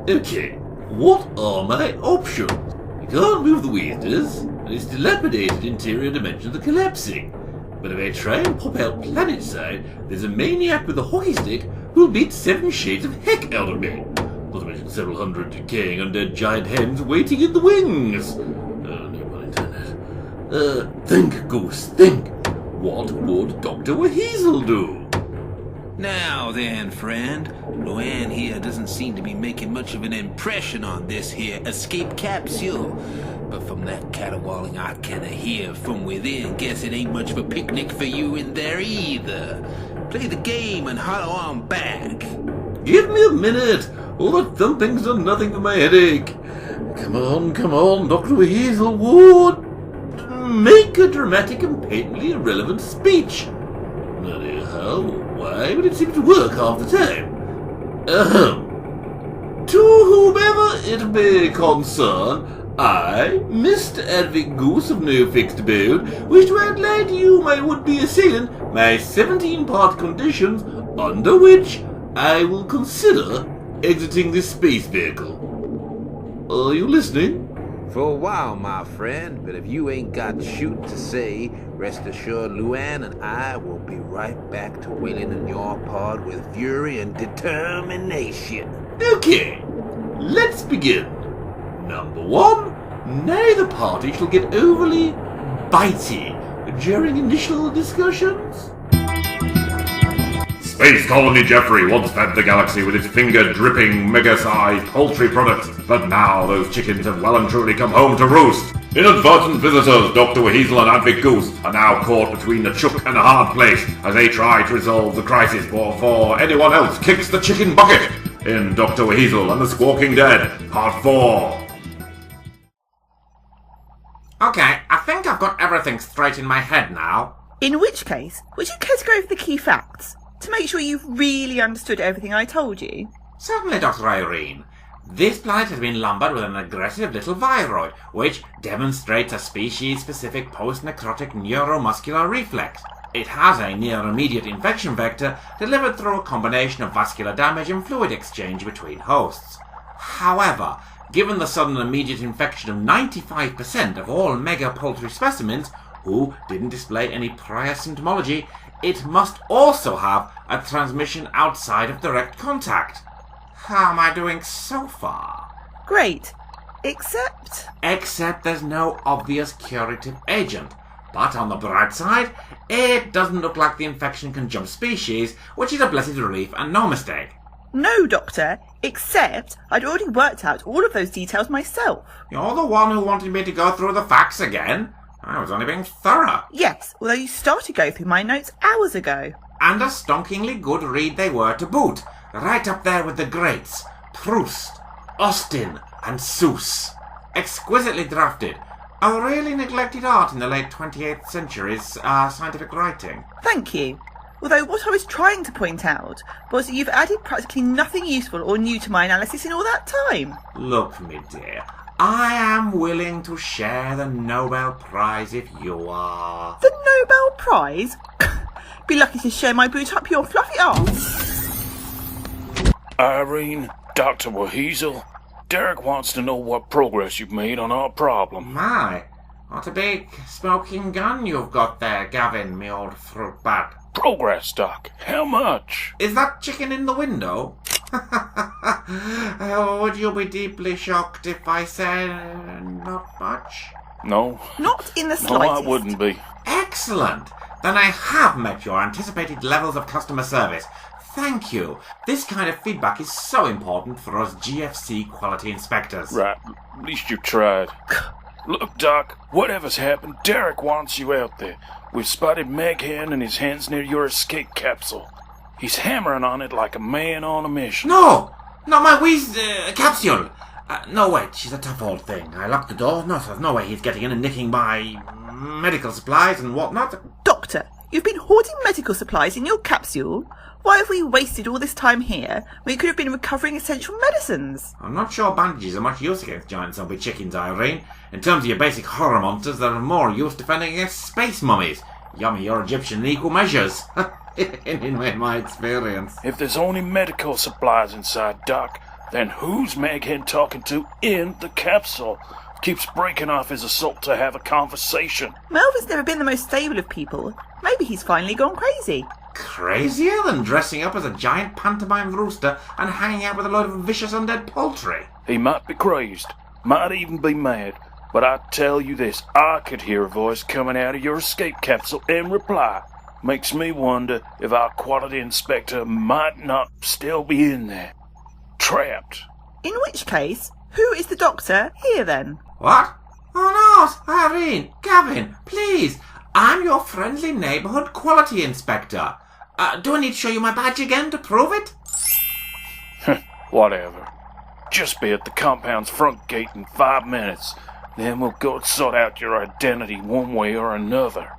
Okay, what are my options? I can't move the WEZDIS, and its dilapidated interior dimensions are collapsing. But if I try and pop out planet-side, there's a maniac with a hockey stick who'll beat 7 shades of heck out of me. Not to mention several hundred decaying undead giant hens waiting in the wings. No pun intended. Think, Goose, think. What would Doctor WHeasel do? Now then, friend, Luann here doesn't seem to be making much of an impression on this here escape capsule. But from that caterwauling I can hear from within, guess it ain't much of a picnic for you in there either. Play the game and hollow on back. Give me a minute. All that thumping's done nothing for my headache. Come on, Doctor WHeasel would make a dramatic and patently irrelevant speech. Bloody hell, why? But it seems to work half the time. To whomever it may concern, I, Mr. Advick Goose of no fixed abode, wish to outline to you, my would-be assailant, my 17-part conditions under which I will consider exiting this space vehicle. Are you listening? For a while, my friend, but if you ain't got shoot to say, rest assured Luann and I will be right back to wailing in your pod with fury and determination. Okay, let's begin. Number 1, neither party shall get overly bitey during initial discussions. Space Colony Geoffrey once fed the galaxy with its finger-dripping, mega-sized poultry products, but now those chickens have well and truly come home to roost. Inadvertent visitors, Doctor WHeasel and Advick Goose, are now caught between a chook and a hard place as they try to resolve the crisis before anyone else kicks the chicken bucket in Doctor WHeasel and the Squawking Dead, Part 4. Okay, I think I've got everything straight in my head now. In which case, would you care to go over the key facts, to make sure you've really understood everything I told you? Certainly, Dr. Irene. This planet has been lumbered with an aggressive little viroid, which demonstrates a species-specific post-necrotic neuromuscular reflex. It has a near-immediate infection vector delivered through a combination of vascular damage and fluid exchange between hosts. However, given the sudden immediate infection of 95% of all mega-poultry specimens, who didn't display any prior symptomology, it must also have a transmission outside of direct contact. How am I doing so far? Great. Except there's no obvious curative agent. But on the bright side, it doesn't look like the infection can jump species, which is a blessed relief and no mistake. No, Doctor, except I'd already worked out all of those details myself. You're the one who wanted me to go through the facts again. I was only being thorough. Yes, although you started going through my notes hours ago. And a stonkingly good read they were to boot. Right up there with the greats. Proust, Austin, and Seuss. Exquisitely drafted. A really neglected art in the late 28th century's scientific writing. Thank you. Although what I was trying to point out was that you've added practically nothing useful or new to my analysis in all that time. Look, me dear, I am willing to share the Nobel Prize if you are. The Nobel Prize? Be lucky to share my boot up your fluffy arse. Irene, Doctor WHeasel, Derek wants to know what progress you've made on our problem. My, what a big smoking gun you've got there, Gavin, me old fruit bat. Progress, Doc. How much? Is that chicken in the window? Would you be deeply shocked if I said not much? No. Not in the No, slightest. I wouldn't be. Excellent. Then I have met your anticipated levels of customer service. Thank you. This kind of feedback is so important for us GFC quality inspectors. Right. At least you tried. Look, Doc, whatever's happened, Derek wants you out there. We've spotted MegHen and his hands near your escape capsule. He's hammering on it like a man on a mission. No! Not my capsule! No, wait, she's a tough old thing. I locked the door. No, there's no way he's getting in and nicking my medical supplies and whatnot. Doctor, you've been hoarding medical supplies in your capsule? Why have we wasted all this time here when we could have been recovering essential medicines? I'm not sure bandages are much use against giant zombie chickens, Irene. In terms of your basic horror monsters, they're more use defending against space mummies. Yummy, you're Egyptian in equal measures. in my experience. If there's only medical supplies inside, Doc, Then who's MegHen talking to in the capsule? Keeps breaking off his assault to have a conversation. Melvin's never been the most stable of people. Maybe he's finally gone crazy. Crazier than dressing up as a giant pantomime rooster and hanging out with a load of vicious undead poultry. He might be crazed, might even be mad, but I tell you this, I could hear a voice coming out of your escape capsule in reply. Makes me wonder if our quality inspector might not still be in there. Trapped. In which case, who is the doctor here then? What? Oh no, Irene, Gavin, please. I'm your friendly neighbourhood quality inspector. Do I need to show you my badge again to prove it? Whatever. Just be at the compound's front gate in 5 minutes. Then we'll go sort out your identity one way or another.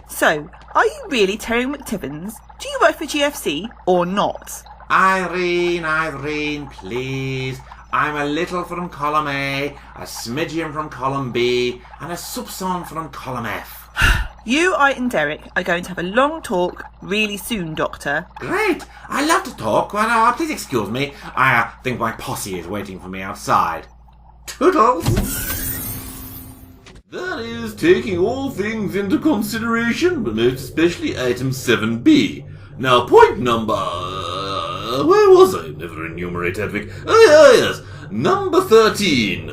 So, are you really Terry McTivens? Do you work for GFC or not? Irene, please. I'm a little from column A, a smidgen from column B, and a soupçon from column F. You, I and Derek are going to have a long talk really soon, Doctor. Great! I love to talk, but please excuse me. I think my posse is waiting for me outside. Toodles! That is taking all things into consideration, but most especially item 7B. Now, point number... where was I? Never enumerate, Advick. Oh, yes. Number 13.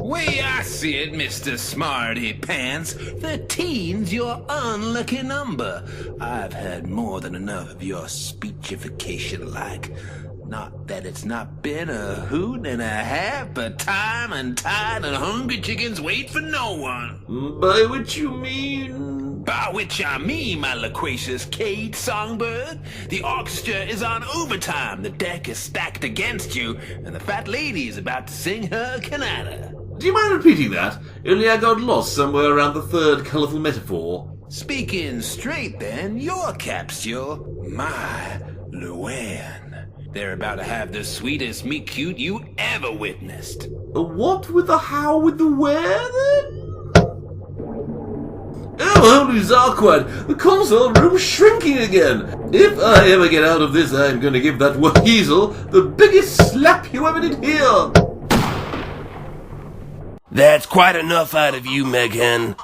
Way I see it, Mr. Smarty Pants, 13's your unlucky number. I've had more than enough of your speechification like. Not that it's not been a hoot and a half, but time and tide and hungry chickens wait for no one. By which you mean... By which I mean, my loquacious Kate Songbird, the orchestra is on overtime, the deck is stacked against you, and the fat lady is about to sing her canada. Do you mind repeating that? Only I got lost somewhere around the third colourful metaphor. Speaking straight then, your capsule, my Luann. They're about to have the sweetest meet-cute you ever witnessed. A what with the how with the where, then? Oh, holy Zarquad! The console room's shrinking again! If I ever get out of this, I'm going to give that WHeasel the biggest slap you ever did hear! That's quite enough out of you, MegHen.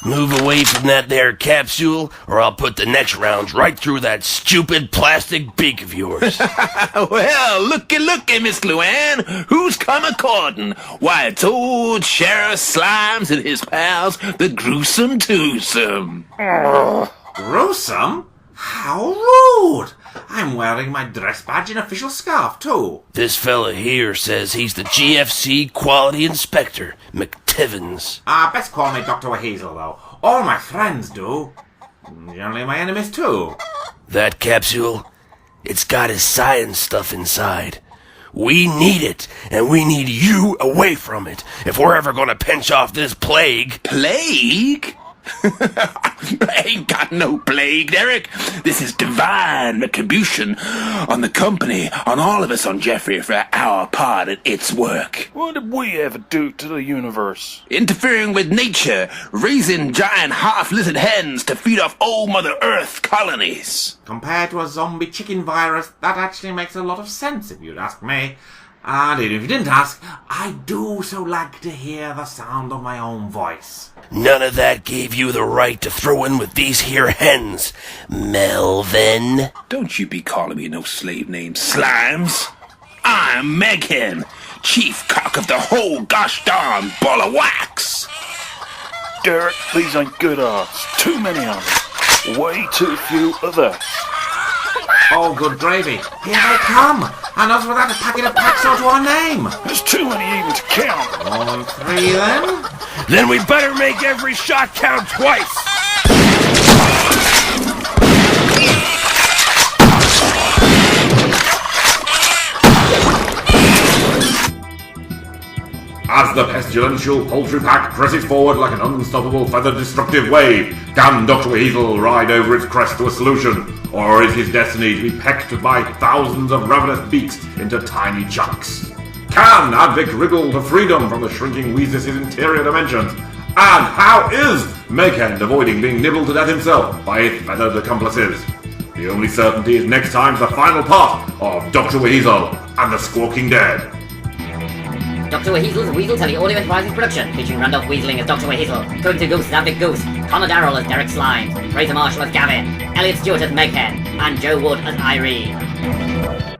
Move away from that there capsule, or I'll put the next rounds right through that stupid plastic beak of yours. Well, looky, Miss Luann, who's come a-courtin'? Why, it's old Sheriff Slimes and his pals, the Gruesome Twosome. Gruesome? How rude! I'm wearing my dress badge and official scarf, too. This fella here says he's the GFC Quality Inspector, McTivens. Best call me Doctor WHeasel, though. All my friends do. Generally my enemies, too. That capsule, it's got his science stuff inside. We need it, and we need you away from it, if we're ever gonna pinch off this plague. Plague? I ain't got no plague, Derek. This is divine retribution on the company, on all of us on Geoffrey for our part in its work. What did we ever do to the universe? Interfering with nature, raising giant half-lizard hens to feed off old Mother Earth colonies. Compared to a zombie chicken virus, that actually makes a lot of sense if you'd ask me. And if you didn't ask, I do so like to hear the sound of my own voice. None of that gave you the right to throw in with these here hens, Melvin. Don't you be calling me no slave name, Slimes. I'm MegHen, chief cock of the whole gosh darn ball of wax. Derek, these ain't good odds. Too many of them. Way too few of us. Oh, good gravy. Here they come. And us without a packet of Paxo to our name. There's too many even to count. 1 and 3, then. Then we better make every shot count twice. As the pestilential poultry pack presses forward like an unstoppable feather-destructive wave, can Doctor WHeasel ride over its crest to a solution? Or is his destiny to be pecked by thousands of ravenous beaks into tiny chunks? Can Advick wriggle to freedom from the shrinking WEZDIS' interior dimensions? And how is MegHen avoiding being nibbled to death himself by his feathered accomplices? The only certainty is next time's the final part of Doctor WHeasel and the Squawking Dead. Doctor WHeasel's Weasel Telly Audio Enterprises production, featuring Randolph Weaseling as Doctor WHeasel, Cody Goose as Advick Goose, Connor Darrell as Derek Slimes, Fraser Marshall as Gavin, Elliot Stewart as MegHen, and Joe Wood as Irene.